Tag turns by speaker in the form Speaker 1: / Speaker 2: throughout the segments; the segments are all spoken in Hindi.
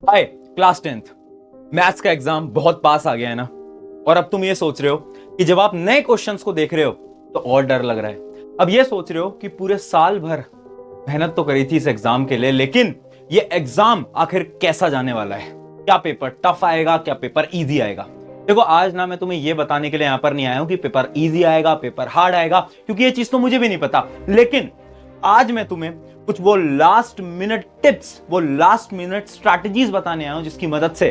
Speaker 1: हाय क्लास 10th। मैथ्स का एग्जाम बहुत पास आ गया है ना। और अब तुम ये सोच रहे हो कि जब आप नए क्वेश्चंस को देख रहे हो तो और डर लग रहा है। अब ये सोच रहे हो कि पूरे साल भर मेहनत तो करी थी इस एग्जाम के लिए, लेकिन ये एग्जाम आखिर कैसा जाने वाला है। क्या पेपर टफ आएगा, क्या पेपर इजी आएगा। देखो आज ना मैं तुम्हें ये बताने के लिए यहां पर नहीं आया हूं कि पेपर इजी आएगा पेपर हार्ड आएगा, क्योंकि ये चीज तो मुझे भी नहीं पता। लेकिन आज मैं तुम्हें कुछ वो लास्ट मिनट टिप्स, वो लास्ट मिनट स्ट्रैटेजीज बताने आया हूं जिसकी मदद से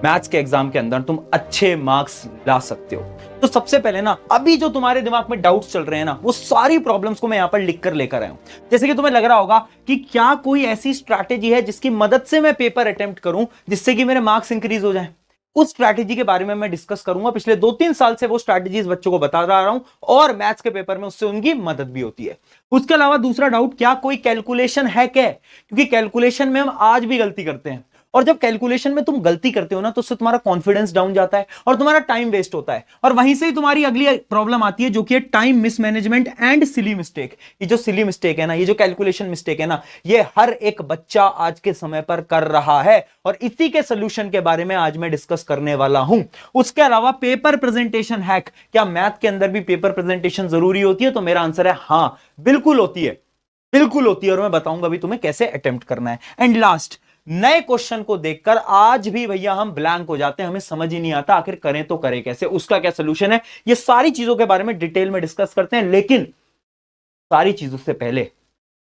Speaker 1: मैथ्स के एग्जाम के अंदर तुम अच्छे मार्क्स ला सकते हो। तो सबसे पहले ना, अभी जो तुम्हारे दिमाग में डाउट्स चल रहे हैं ना, वो सारी प्रॉब्लम्स को मैं यहां पर लिख कर लेकर आया हूं। जैसे कि तुम्हें लग रहा होगा कि क्या कोई ऐसी स्ट्रैटेजी है जिसकी मदद से मैं पेपर अटेम्प्ट करूं जिससे कि मेरे मार्क्स इंक्रीज हो जाए। उस स्ट्रैटेजी के बारे में मैं डिस्कस करूंगा। पिछले 2-3 साल से वो स्ट्रैटेजीज बच्चों को बता रहा हूं और मैथ्स के पेपर में उससे उनकी मदद भी होती है। उसके अलावा दूसरा डाउट, क्या कोई कैलकुलेशन है क्या, क्योंकि कैलकुलेशन में हम आज भी गलती करते हैं। और जब कैलकुलेशन में तुम गलती करते हो ना, तो उससे तुम्हारा कॉन्फिडेंस डाउन जाता है और तुम्हारा टाइम वेस्ट होता है। और वहीं से ही तुम्हारी अगली प्रॉब्लम आती है जो कि है time mismanagement and silly mistake. ये जो सिली मिस्टेक है ना, ये जो कैलकुलेशन मिस्टेक है ना, ये हर एक बच्चा आज के समय पर कर रहा है और इसी के सोल्यूशन के बारे में आज मैं डिस्कस करने वाला हूं। उसके अलावा पेपर प्रेजेंटेशन हैक, क्या मैथ के अंदर भी पेपर प्रेजेंटेशन जरूरी होती है? तो मेरा आंसर है हां, बिल्कुल होती है, बिल्कुल होती है। और मैं बताऊंगा अभी तुम्हें कैसे अटेम्प्ट करना है। एंड लास्ट, नए क्वेश्चन को देखकर आज भी भैया हम ब्लैंक हो जाते हैं, हमें समझ ही नहीं आता आखिर करें तो करें कैसे, उसका क्या सोल्यूशन है। ये सारी चीजों के बारे में डिटेल में डिस्कस करते हैं। लेकिन सारी चीजों से पहले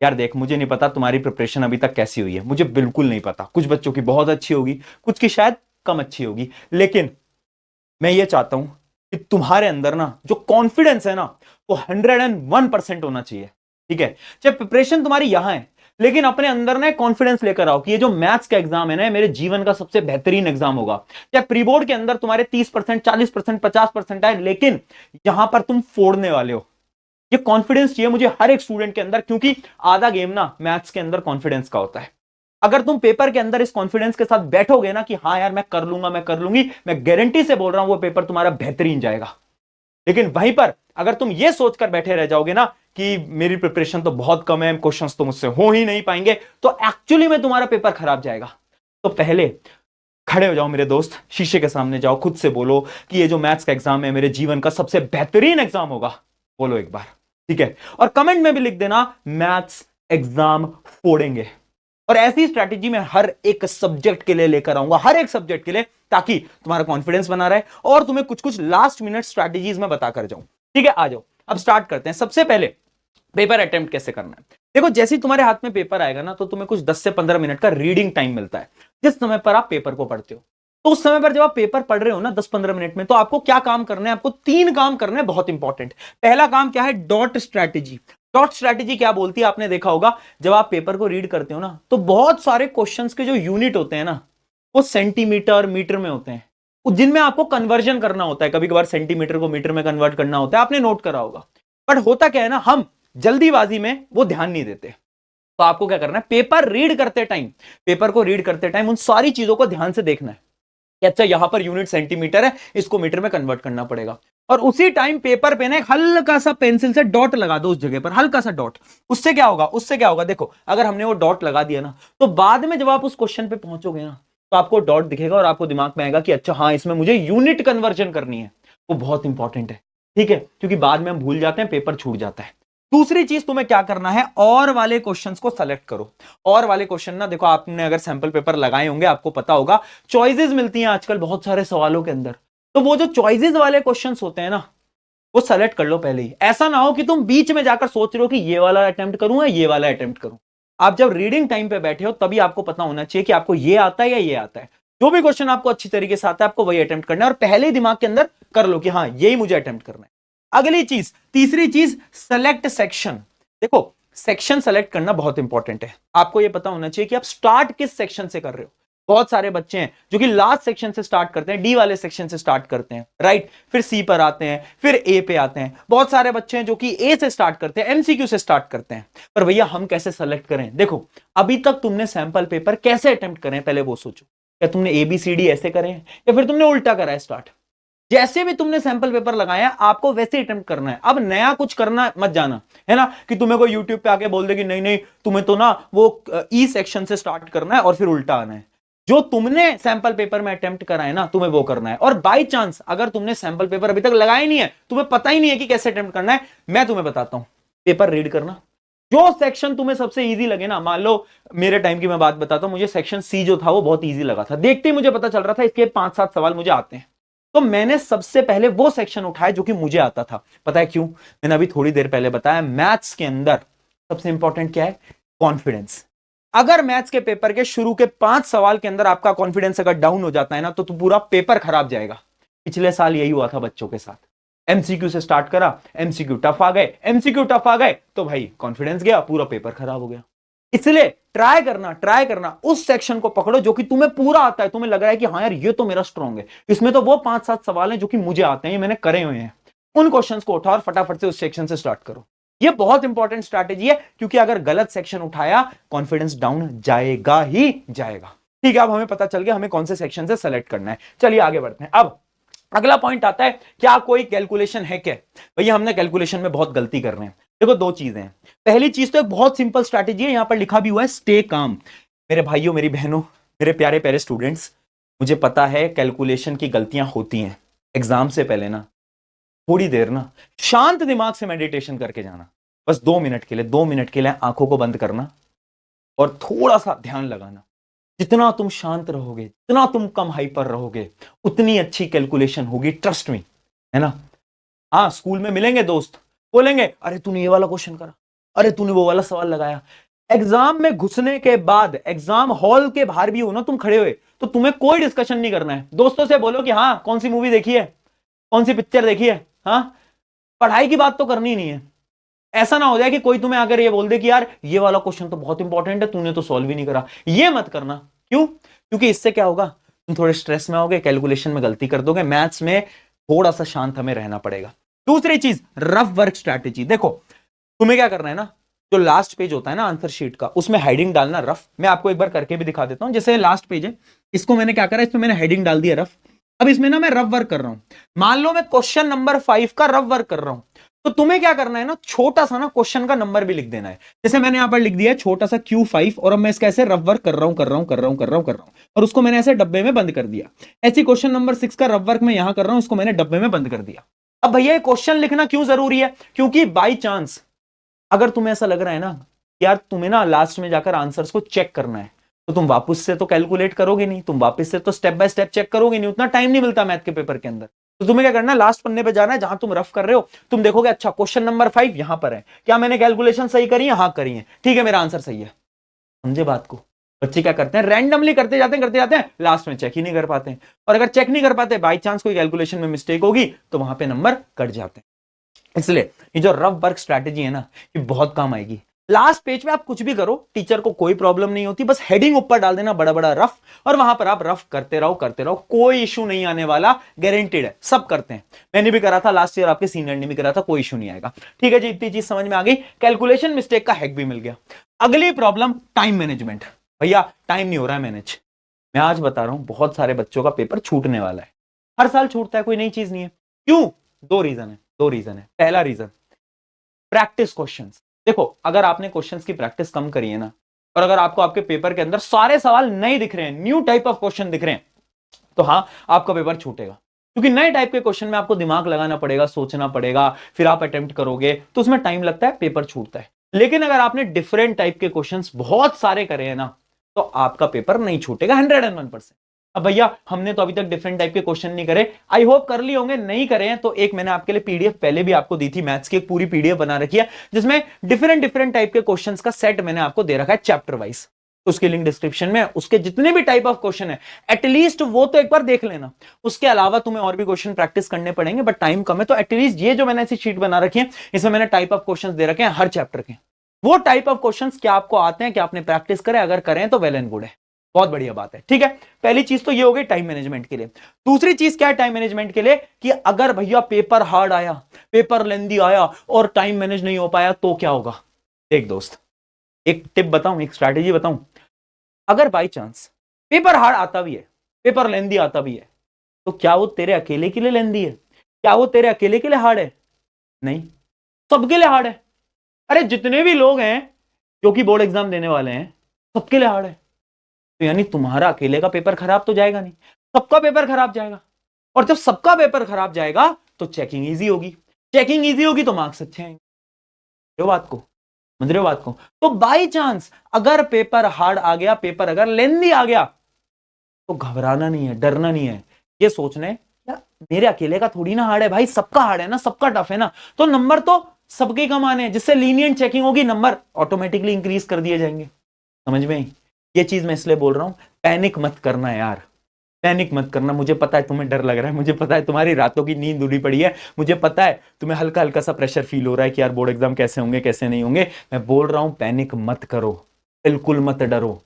Speaker 1: यार देख, मुझे नहीं पता तुम्हारी प्रिपरेशन अभी तक कैसी हुई है, मुझे बिल्कुल नहीं पता। कुछ बच्चों की बहुत अच्छी होगी, कुछ की शायद कम अच्छी होगी, लेकिन मैं ये चाहता हूं कि तुम्हारे अंदर ना जो कॉन्फिडेंस है ना, वो 101% होना चाहिए। ठीक है, चाहे प्रिपरेशन तुम्हारी यहां है, लेकिन अपने अंदर ना कॉन्फिडेंस लेकर आओ कि ये जो मैथ्स का एग्जाम है ना, मेरे जीवन का सबसे बेहतरीन एग्जाम होगा। चाहे प्री बोर्ड के अंदर तुम्हारे 30%, 40%, 50% आए, लेकिन यहां पर तुम फोड़ने वाले हो। ये कॉन्फिडेंस चाहिए मुझे हर एक स्टूडेंट के अंदर, क्योंकि आधा गेम ना मैथ्स के अंदर कॉन्फिडेंस का होता है। अगर तुम पेपर के अंदर इस कॉन्फिडेंस के साथ बैठोगे ना कि हाँ यार मैं कर लूंगा, मैं कर लूंगी, मैं गारंटी से बोल रहा हूं वो पेपर तुम्हारा बेहतरीन जाएगा। लेकिन वहीं पर अगर तुम ये सोचकर बैठे रह जाओगे ना कि मेरी प्रिपरेशन तो बहुत कम है, क्वेश्चंस तो मुझसे हो ही नहीं पाएंगे, तो एक्चुअली में तुम्हारा पेपर खराब जाएगा। तो पहले खड़े हो जाओ मेरे दोस्त, शीशे के सामने जाओ, खुद से बोलो कि ये जो मैथ्स का एग्जाम है मेरे जीवन का सबसे बेहतरीन एग्जाम होगा। बोलो एक बार, ठीक है? और कमेंट में भी लिख देना मैथ्स एग्जाम फोड़ेंगे। और ऐसी स्ट्रैटेजी मैं हर एक सब्जेक्ट के लिए लेकर आऊंगा, हर एक सब्जेक्ट के लिए, ताकि तुम्हारा कॉन्फिडेंस बना रहे और तुम्हें कुछ कुछ लास्ट मिनट स्ट्रैटेजीज में बताकर जाऊं। ठीक है, आ जाओ अब स्टार्ट करते हैं। सबसे पहले पेपर अटेम्प्ट कैसे करना है। देखो, जैसे ही तुम्हारे हाथ में पेपर आएगा ना, तो तुम्हें कुछ 10 से 15 मिनट का रीडिंग टाइम मिलता है, जिस समय पर आप पेपर को पढ़ते हो। तो उस समय पर जब आप पेपर पढ़ रहे हो ना 10-15 मिनट में, तो आपको क्या काम करना है? आपको 3 काम करने हैं, बहुत इंपॉर्टेंट। पहला काम क्या है? Dot strategy. डॉट स्ट्रैटेजी क्या बोलती है, आपने देखा होगा जब आप पेपर को रीड करते हो ना, तो बहुत सारे क्वेश्चंस के जो यूनिट होते हैं ना, वो सेंटीमीटर मीटर में होते हैं, जिनमें आपको कन्वर्जन करना होता है। कभी कभार सेंटीमीटर को मीटर में कन्वर्ट करना होता है, आपने नोट करा होगा। बट होता क्या है ना, हम जल्दीबाजी में वो ध्यान नहीं देते। तो आपको क्या करना है, पेपर रीड करते टाइम, पेपर को रीड करते टाइम उन सारी चीजों को ध्यान से देखना है कि अच्छा यहां पर यूनिट सेंटीमीटर है, इसको मीटर में कन्वर्ट करना पड़ेगा। और उसी टाइम पेपर पे ना एक हल्का सा पेंसिल से डॉट लगा दो उस जगह पर, हल्का सा डॉट। उससे क्या होगा, उससे क्या होगा, देखो अगर हमने वो डॉट लगा दिया ना, तो बाद में जब आप उस क्वेश्चन पे पहुंचोगे ना, तो आपको डॉट दिखेगा और आपको दिमाग में आएगा कि अच्छा हाँ, इसमें मुझे यूनिट कन्वर्जन करनी है। वो बहुत इंपॉर्टेंट है, ठीक है, क्योंकि बाद में हम भूल जाते हैं, पेपर छूट जाता है। दूसरी चीज तुम्हें क्या करना है, और वाले क्वेश्चंस को सेलेक्ट करो। और वाले क्वेश्चन ना, देखो आपने अगर सैंपल पेपर लगाए होंगे, आपको पता होगा चॉइसेस मिलती हैं आजकल बहुत सारे सवालों के अंदर। तो वो जो चॉइसेस वाले क्वेश्चंस होते हैं ना, वो सेलेक्ट कर लो पहले ही। ऐसा ना हो कि तुम बीच में जाकर सोच रहे हो कि ये वाला अटेम्प्ट करूं या ये वाला अटेम्प्ट करूं। आप जब रीडिंग टाइम पे बैठे हो, तभी आपको पता होना चाहिए कि आपको ये आता है या ये आता है। जो भी क्वेश्चन आपको अच्छी तरीके से आता है, आपको वही अटेम्प्ट करना है, और पहले ही दिमाग के अंदर कर लो कि हाँ यही मुझे अटेम्प्ट करना है। अगली चीज, तीसरी चीज, सेलेक्ट सेक्शन। देखो, सेक्शन सेलेक्ट करना बहुत इंपॉर्टेंट है। आपको यह पता होना चाहिए कि आप स्टार्ट किस सेक्शन से कर रहे हो। बहुत सारे बच्चे हैं जो कि लास्ट सेक्शन से स्टार्ट करते हैं, डी वाले सेक्शन से स्टार्ट करते हैं, राइट, फिर सी पर आते हैं, फिर ए पे आते हैं। बहुत सारे बच्चे हैं जो कि ए से स्टार्ट करते हैं, एमसीक्यू से स्टार्ट करते हैं। पर भैया हम कैसे सेलेक्ट करें? देखो, अभी तक तुमने सैंपल पेपर कैसे अटेम्प्ट करें, पहले वो सोचो। क्या तुमने एबीसीडी ऐसे करें या फिर तुमने उल्टा करा है स्टार्ट? जैसे भी तुमने सैंपल पेपर लगाया, आपको वैसे ही अटेम्प्ट करना है। अब नया कुछ करना मत जाना, है ना, कि तुम्हें कोई यूट्यूब पे आके बोल दे कि नहीं नहीं तुम्हें तो ना वो ई सेक्शन से स्टार्ट करना है और फिर उल्टा आना है। जो तुमने सैंपल पेपर में अटेम्प्ट करा है ना, तुम्हें वो करना है। और बाई चांस अगर तुमने सैंपल पेपर अभी तक लगाया नहीं है, तुम्हें पता ही नहीं है कि कैसे अटेम्प्ट करना है, मैं तुम्हें बताता हूं, पेपर रीड करना। जो सेक्शन तुम्हें सबसे इजी लगे ना, मान लो मेरे टाइम की मैं बात बताता हूं, मुझे सेक्शन सी जो था वो बहुत इजी लगा था, देखते ही मुझे पता चल रहा था इसके 5-7 सवाल मुझे आते हैं, तो मैंने सबसे पहले वो सेक्शन उठाया जो कि मुझे आता था। पता है क्यों? मैंने अभी थोड़ी देर पहले बताया, मैथ्स के अंदर सबसे इंपॉर्टेंट क्या है? कॉन्फिडेंस। अगर मैथ्स के पेपर के शुरू के 5 सवाल के अंदर आपका कॉन्फिडेंस अगर डाउन हो जाता है ना, तो पूरा पेपर खराब जाएगा। पिछले साल यही हुआ था बच्चों के साथ। एमसीक्यू से स्टार्ट करा, एमसीक्यू टफ आ गए, एमसीक्यू टफ आ गए तो भाई कॉन्फिडेंस गया, पूरा पेपर खराब हो गया। इसलिए ट्राई करना उस सेक्शन को पकड़ो जो कि तुम्हें पूरा आता है, तुम्हें लग रहा है कि हाँ यार ये तो मेरा स्ट्रॉन्ग है, इसमें तो वो 5-7 सवाल हैं जो कि मुझे आते हैं, ये मैंने करे हुए हैं। उन क्वेश्चंस को उठाओ और फटाफट से उस सेक्शन से स्टार्ट करो। ये बहुत इंपॉर्टेंट स्ट्रैटेजी है, क्योंकि अगर गलत सेक्शन उठाया, कॉन्फिडेंस डाउन जाएगा ही जाएगा। ठीक है, अब हमें पता चल गया हमें कौन से सेक्शन से सेलेक्ट करना है। चलिए आगे बढ़ते हैं। अब अगला पॉइंट आता है, क्या कोई कैलकुलेशन है क्या? भैया हमने कैलकुलेशन में बहुत गलती कर रहे हैं। देखो दो चीजें हैं। पहली चीज तो एक बहुत सिंपल स्ट्रैटेजी है, यहां पर लिखा भी हुआ है स्टे काम। मेरे भाइयों, मेरी बहनों, मेरे प्यारे प्यारे स्टूडेंट्स, मुझे पता है कैलकुलेशन की गलतियां होती हैं। एग्जाम से पहले ना थोड़ी देर ना शांत दिमाग से मेडिटेशन करके जाना। बस 2 मिनट के लिए, 2 मिनट के लिए आंखों को बंद करना और थोड़ा सा ध्यान लगाना। जितना तुम शांत रहोगे, जितना तुम कम हाइपर रहोगे, उतनी अच्छी कैलकुलेशन होगी, ट्रस्ट मी, है ना। हाँ, स्कूल में मिलेंगे दोस्त, बोलेंगे अरे तूने ये वाला क्वेश्चन करा, अरे तूने वो वाला सवाल लगाया। एग्जाम में घुसने के बाद, एग्जाम हॉल के बाहर भी हो ना तुम खड़े हुए, तो तुम्हें कोई डिस्कशन नहीं करना है। दोस्तों से बोलो कि हाँ कौन सी मूवी देखी है, कौन सी पिक्चर देखी है, हाँ, पढ़ाई की बात तो करनी नहीं है। ऐसा ना हो जाए कि कोई तुम्हें अगर ये बोल दे कि यार ये वाला क्वेश्चन तो बहुत इंपॉर्टेंट है, तूने तो सॉल्व ही नहीं करा। ये मत करना। क्यों? क्योंकि इससे क्या होगा, तुम थोड़े स्ट्रेस में आओगे, कैलकुलेशन में गलती कर दोगे। मैथ्स में थोड़ा सा शांत हमें रहना पड़ेगा। दूसरी चीज, रफ वर्क स्ट्रैटेजी। देखो तुम्हें क्या करना है ना, जो लास्ट पेज होता है ना आंसर शीट का, उसमें हेडिंग डालना रफ। मैं आपको एक बार करके भी दिखा देता हूं। जैसे लास्ट पेज है, इसको मैंने क्या करा, इसमें मैंने हेडिंग डाल दिया रफ। अब इसमें ना मैं रफ वर्क कर रहा हूं। मान लो मैं क्वेश्चन नंबर 5 का रफ वर्क कर रहा हूं, तो तुम्हें क्या करना है ना, छोटा सा ना क्वेश्चन का नंबर भी लिख देना है। जैसे मैंने यहां पर लिख दिया है छोटा सा Q5, और अब मैं इसका ऐसे रफ वर्क कर रहा हूं, और उसको मैंने ऐसे डब्बे में बंद कर दिया। ऐसी क्वेश्चन नंबर 6 का रफ वर्क मैं यहां कर रहा हूं, इसको मैंने डब्बे में बंद कर दिया। अब भैया क्वेश्चन लिखना क्यों जरूरी है? क्योंकि बाई चांस अगर तुम्हें ऐसा लग रहा है ना यार, तुम्हें ना लास्ट में जाकर आंसर्स को चेक करना है, तो तुम वापस से तो कैलकुलेट करोगे नहीं, तुम वापस से तो स्टेप बाय स्टेप चेक करोगे नहीं, उतना टाइम नहीं मिलता मैथ के पेपर के अंदर। तो तुम्हें क्या करना है, लास्ट पन्ने पे जाना है जहां तुम रफ कर रहे हो, तुम देखोगे अच्छा क्वेश्चन नंबर 5 यहां पर है, क्या मैंने कैलकुलेशन सही करी है? हाँ करी है, ठीक है मेरा आंसर सही है। समझे बात को? बच्चे क्या करते हैं, रैंडमली करते जाते हैं, लास्ट में चेक ही नहीं कर पाते हैं। और अगर चेक नहीं कर पाते, बाई चांस कोई कैलकुलेशन में मिस्टेक होगी, तो वहां पे नंबर कट जाते हैं। इसलिए ये जो रफ वर्क स्ट्रैटेजी है ना, ये बहुत काम आएगी। लास्ट पेज पे आप कुछ भी करो, टीचर को कोई प्रॉब्लम नहीं होती, बस हेडिंग ऊपर डाल देना बड़ा बड़ा रफ, और वहां पर आप रफ करते रहो, कोई इशू नहीं आने वाला, गारंटेड है। सब करते हैं, मैंने भी करा था लास्ट ईयर, आपके सीनियर ने भी करा था, कोई इशू नहीं आएगा। ठीक है जी, इतनी चीज समझ में आ गई, कैलकुलेशन मिस्टेक का हैक भी मिल गया। अगली प्रॉब्लम, टाइम मैनेजमेंट। भैया टाइम नहीं हो रहा है मैनेज। मैं आज बता रहा हूं, बहुत सारे बच्चों का पेपर छूटने वाला है। हर साल छूटता है, कोई नई चीज नहीं है। क्यों? दो रीजन है। पहला रीजन, प्रैक्टिस क्वेश्चंस। देखो अगर आपने क्वेश्चंस की प्रैक्टिस कम करी है ना, और अगर आपको आपके पेपर के अंदर सारे सवाल नए दिख रहे हैं, न्यू टाइप ऑफ क्वेश्चन दिख रहे हैं, तो हाँ आपका पेपर छूटेगा। क्योंकि नए टाइप के क्वेश्चन में आपको दिमाग लगाना पड़ेगा, सोचना पड़ेगा, फिर आप अटेम्प्ट करोगे, तो उसमें टाइम लगता है, पेपर छूटता है। लेकिन अगर आपने डिफरेंट टाइप के क्वेश्चंस बहुत सारे करे हैं ना, तो आपका पेपर नहीं छूटेगा 101%। अब भैया हमने तो अभी तक डिफरेंट टाइप के क्वेश्चन नहीं करे, आई होप कर लिए होंगे। नहीं करे हैं तो एक मैंने आपके लिए पीडीएफ पहले भी आपको दी थी, मैथ्स की एक पूरी पीडीएफ बना रखी है, जिसमें डिफरेंट डिफरेंट टाइप के क्वेश्चंस का सेट मैंने आपको दे रखा है चैप्टर वाइज। उसकी लिंक डिस्क्रिप्शन में, उसके जितने भी टाइप ऑफ क्वेश्चन है एटलीस्ट वो तो एक बार देख लेना। उसके अलावा तुम्हें और भी क्वेश्चन प्रैक्टिस करने पड़ेंगे, बट टाइम कम है, तो एटलीस्ट ये जो मैंने ऐसी शीट बना रखी है, इसमें मैंने टाइप ऑफ क्वेश्चन दे रखे हैं हर चैप्टर के। वो टाइप ऑफ क्वेश्चंस क्या आपको आते हैं, क्या आपने प्रैक्टिस करे? अगर करें तो वेल एंड गुड है, बहुत बढ़िया बात है। ठीक है, पहली चीज तो ये हो गई टाइम मैनेजमेंट के लिए। दूसरी चीज क्या है टाइम मैनेजमेंट के लिए, कि अगर भैया पेपर हार्ड आया, पेपर लेंदी आया और टाइम मैनेज नहीं हो पाया, तो क्या होगा? एक दोस्त, एक टिप बताऊं, एक स्ट्रैटेजी बताऊं। अगर बाई चांस पेपर हार्ड आता भी है, पेपर लेंदी आता भी है, तो क्या वो तेरे अकेले के लिए लेंदी है? क्या वो तेरे अकेले के लिए हार्ड है? नहीं, सबके लिए हार्ड है। अरे जितने भी लोग हैं जो कि बोर्ड एग्जाम देने वाले हैं, सबके लिए हार्ड है। तो यानी तुम्हारा अकेले का पेपर खराब तो जाएगा नहीं, सबका पेपर खराब जाएगा। और जब सबका पेपर खराब जाएगा तो चेकिंग इजी होगी, चेकिंग इजी होगी तो मार्क्स अच्छे आएंगे। बात को समझ रहे हो बात को? तो बाई चांस अगर पेपर हार्ड आ गया, पेपर अगर लेंदी आ गया, तो घबराना नहीं है, डरना नहीं है। ये सोचना है यार मेरे अकेले का थोड़ी ना हार्ड है भाई, सबका हार्ड है ना, सबका टफ है ना, तो नंबर तो सबके कमाने हैं, जिससे लीनियंट चेकिंग होगी, नंबर ऑटोमेटिकली इंक्रीज कर दिए जाएंगे। समझ में? ये चीज मैं इसलिए बोल रहा हूं, पैनिक मत करना यार, पैनिक मत करना। मुझे पता है तुम्हें डर लग रहा है, मुझे पता है तुम्हारी रातों की नींद उड़ी पड़ी है, मुझे पता है तुम्हें हल्का हल्का सा प्रेशर फील हो रहा है कि यार बोर्ड एग्जाम कैसे होंगे कैसे नहीं होंगे। मैं बोल रहा हूं पैनिक मत करो, बिल्कुल मत डरो।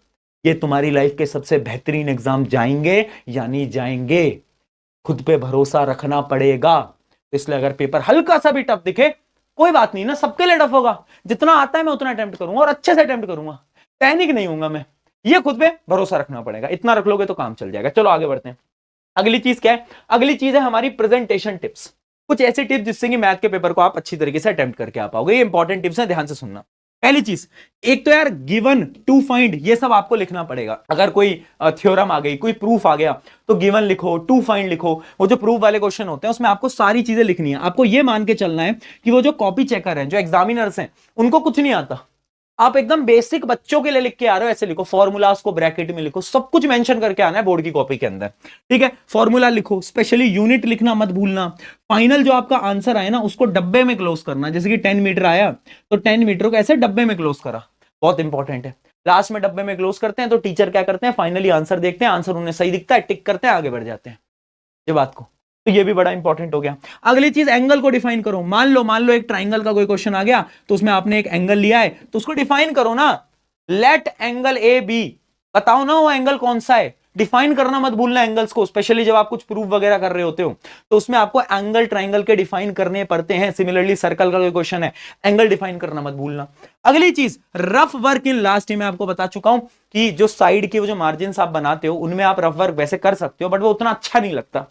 Speaker 1: ये तुम्हारी लाइफ के सबसे बेहतरीन एग्जाम जाएंगे यानी जाएंगे, खुद पे भरोसा रखना पड़ेगा। इसलिए अगर पेपर हल्का सा भी टफ दिखे कोई बात नहीं ना, सबके लिए टफ होगा, जितना आता है मैं उतना अटेम्प्ट करूंगा और अच्छे से अटेम्प्ट करूंगा, पैनिक नहीं होऊंगा मैं। ये खुद पे भरोसा रखना पड़ेगा, इतना रख लोगे तो काम चल जाएगा। चलो आगे बढ़ते हैं। अगली चीज क्या है? अगली चीज है हमारी प्रेजेंटेशन टिप्स। कुछ ऐसे टिप्स जिससे कि मैथ के पेपर को आप अच्छी तरीके से अटेम्प्ट करके आ पाओगे। ये इंपॉर्टेंट टिप्स है, ध्यान से सुनना। पहली चीज, एक तो यार गिवन टू फाइंड ये सब आपको लिखना पड़ेगा। अगर कोई थ्योरम आ गई, कोई प्रूफ आ गया, तो गिवन लिखो, टू फाइंड लिखो। वो जो प्रूफ वाले क्वेश्चन होते हैं उसमें आपको सारी चीजें लिखनी है। आपको ये मान के चलना है कि वो जो कॉपी चेकर हैं, जो एग्जामिनर्स हैं, उनको कुछ नहीं आता। आप एकदम बेसिक बच्चों के लिए लिख के आ रहे हो, ऐसे लिखो, फॉर्मूलाज को ब्रैकेट में लिखो, सब कुछ मेंशन करके आना है बोर्ड की कॉपी के अंदर, ठीक है? फॉर्मूला लिखो, स्पेशली यूनिट लिखना मत भूलना। फाइनल जो आपका आंसर आए ना उसको डब्बे में क्लोज करना। जैसे कि 10 मीटर आया तो 10 मीटर को ऐसे डब्बे में क्लोज करा, बहुत इंपॉर्टेंट है। लास्ट में डब्बे में क्लोज करते हैं तो टीचर क्या करते हैं, फाइनली आंसर देखते हैं, आंसर उन्हें सही दिखता है, टिक करते हैं, आगे बढ़ जाते हैं। ये बात को, तो ये भी बड़ा इंपॉर्टेंट हो गया। अगली चीज, एंगल को डिफाइन करो। मान लो एक ट्राइंगल का कोई क्वेश्चन आ गया, तो उसमें आपने एक एंगल लिया है, तो उसको डिफाइन करो ना। लेट एंगल ए बी, बताओ ना वो एंगल कौन सा है, डिफाइन करना मत भूलना एंगल्स को। स्पेशली जब आप कुछ प्रूफ वगैरह कर रहे होते हो तो उसमें आपको एंगल ट्राइंगल के डिफाइन करने पड़ते हैं। सिमिलरली सर्कल का कोई क्वेश्चन है, एंगल डिफाइन करना मत भूलना। अगली चीज, रफ वर्क इन लास्ट। में आपको बता चुका हूं कि जो साइड के वो जो मार्जिन आप बनाते हो उनमें आप रफ वर्क वैसे कर सकते हो, बट वो उतना अच्छा नहीं लगता।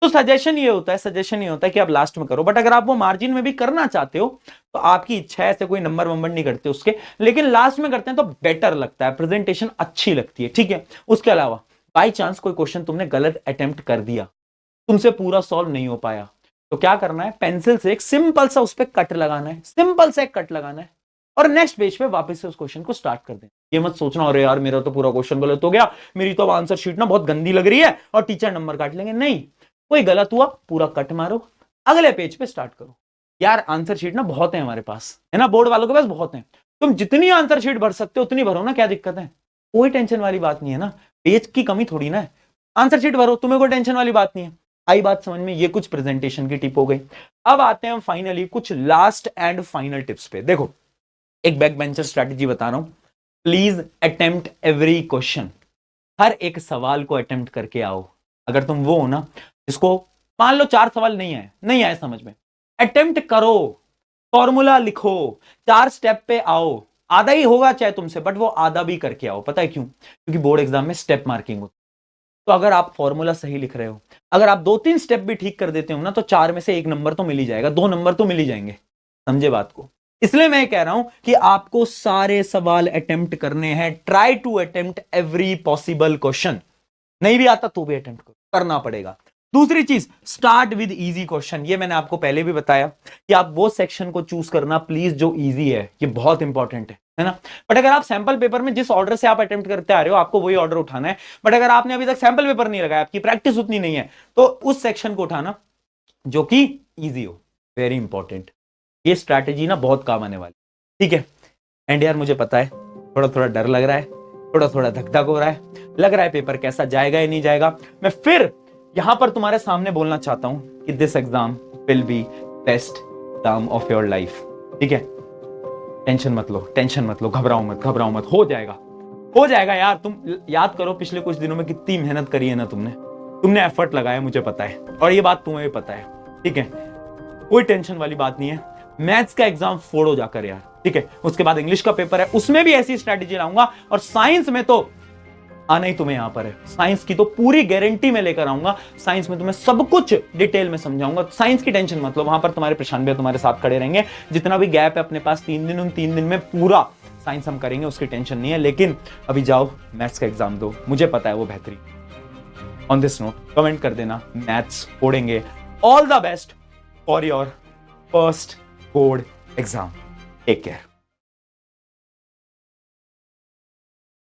Speaker 1: तो सजेशन ये होता है कि आप लास्ट में करो। बट अगर आप वो मार्जिन में भी करना चाहते हो तो आपकी इच्छा है, ऐसे कोई नंबर वंबर नहीं करते उसके, लेकिन लास्ट में करते हैं तो बेटर लगता है, प्रेजेंटेशन अच्छी लगती है, ठीक है? उसके अलावा बाई चांस कोई क्वेश्चन तुमने गलत अटेम्प्ट कर दिया, तुमसे पूरा सॉल्व नहीं हो पाया, तो क्या करना है, पेंसिल से एक सिंपल सा उस पर कट लगाना है, सिंपल सा एक कट लगाना है, और नेक्स्ट पेज पे वापस से उस क्वेश्चन को स्टार्ट कर दें। ये मत सोचना अरे यार मेरा तो पूरा क्वेश्चन गलत हो गया, मेरी तो आंसर शीट ना बहुत गंदी लग रही है और टीचर नंबर काट लेंगे। नहीं, कोई गलत हुआ पूरा कट मारो, अगले पेज पे स्टार्ट करो। यार आंसर शीट ना बहुत है हमारे पास, है ना, बोर्ड वालों के पास बहुत है, तुम जितनी आंसर शीट भर सकते हो उतनी भरो ना, क्या दिक्कत है? कोई टेंशन वाली बात नहीं है ना, पेज की कमी थोड़ी ना है, आंसर शीट भरो, तुम्हें कोई टेंशन वाली बात नहीं है। आई बात समझ में? ये कुछ प्रेजेंटेशन की टिप हो गई। अब आते हैं हम फाइनली कुछ लास्ट एंड फाइनल टिप्स पे। देखो, एक बैक बेंचर स्ट्रैटेजी बता रहा हूं, प्लीज अटेम्प्ट एवरी क्वेश्चन। हर एक सवाल को अटेम्प्ट करके आओ। अगर तुम वो हो ना इसको, मान लो 4 सवाल नहीं आए समझ में, अटेम्प्ट करो, फॉर्मूला लिखो, 4 स्टेप पे आओ, आधा ही होगा चाहे तुमसे, बट वो आधा भी करके आओ। पता है क्यों? क्योंकि बोर्ड एग्जाम में स्टेप मार्किंग होती है। तो अगर आप फॉर्मूला सही लिख रहे हो, अगर आप 2-3 स्टेप भी ठीक कर देते हो ना, तो 4 में से 1 नंबर तो मिल ही जाएगा, 2 नंबर तो मिल ही जाएंगे। समझे बात को? इसलिए मैं कह रहा हूं कि आपको सारे सवाल अटेम्प्ट करने हैं। Try to attempt every possible question. नहीं भी आता तो भी अटेम्प्ट करना पड़ेगा। दूसरी चीज, स्टार्ट विद इजी क्वेश्चन। ये मैंने आपको पहले भी बताया कि आप वो सेक्शन को चूज करना प्लीज जो इजी है, ये बहुत इंपॉर्टेंट है ना। बट अगर आप सैंपल पेपर में जिस ऑर्डर से आप अटेम्प्ट करते आ रहे हो, आपको वही ऑर्डर उठाना है। बट अगर आपने अभी तक सैंपल पेपर नहीं लगाया, आपकी प्रैक्टिस उतनी नहीं है, तो उस सेक्शन को उठाना जो कि इजी हो। वेरी इंपॉर्टेंट, ये स्ट्रैटेजी ना बहुत काम आने वाली, ठीक है? एंड यार मुझे पता है थोड़ा थोड़ा डर लग रहा है, थोड़ा थोड़ा धक धक हो रहा है, लग रहा है पेपर कैसा जाएगा या नहीं जाएगा। मैं फिर यहां पर तुम्हारे सामने बोलना चाहता हूं कि this exam will be best exam of your life, ठीक है? टेंशन मत लो, घबराओ मत, हो जाएगा यार। तुम याद करो पिछले कुछ दिनों में कितनी मेहनत करी है ना तुमने एफर्ट लगाया, मुझे पता है, और ये बात तुम्हें भी पता है, ठीक है? कोई टेंशन वाली बात नहीं है। मैथ्स का एग्जाम फोड़ो जाकर यार, ठीक है? उसके बाद इंग्लिश का पेपर है, उसमें भी ऐसी स्ट्रैटेजी लाऊंगा, और साइंस में तो आना ही तुम्हें यहां पर है। साइंस की तो पूरी गारंटी में लेकर आऊंगा, साइंस में तुम्हें सब कुछ डिटेल में समझाऊंगा। साइंस की टेंशन मत लो, वहां पर तुम्हारे प्रशांत भैया तुम्हारे साथ खड़े रहेंगे। जितना भी गैप है अपने पास 3 दिन, उन 3 दिन में पूरा साइंस हम करेंगे, उसकी टेंशन नहीं है, लेकिन अभी जाओ मैथ्स का एग्जाम दो, मुझे पता है वो बेहतरीन। ऑन दिस नोट कमेंट कर देना, मैथ्स फोड़ेंगे। All the best for your first board exam. Take care.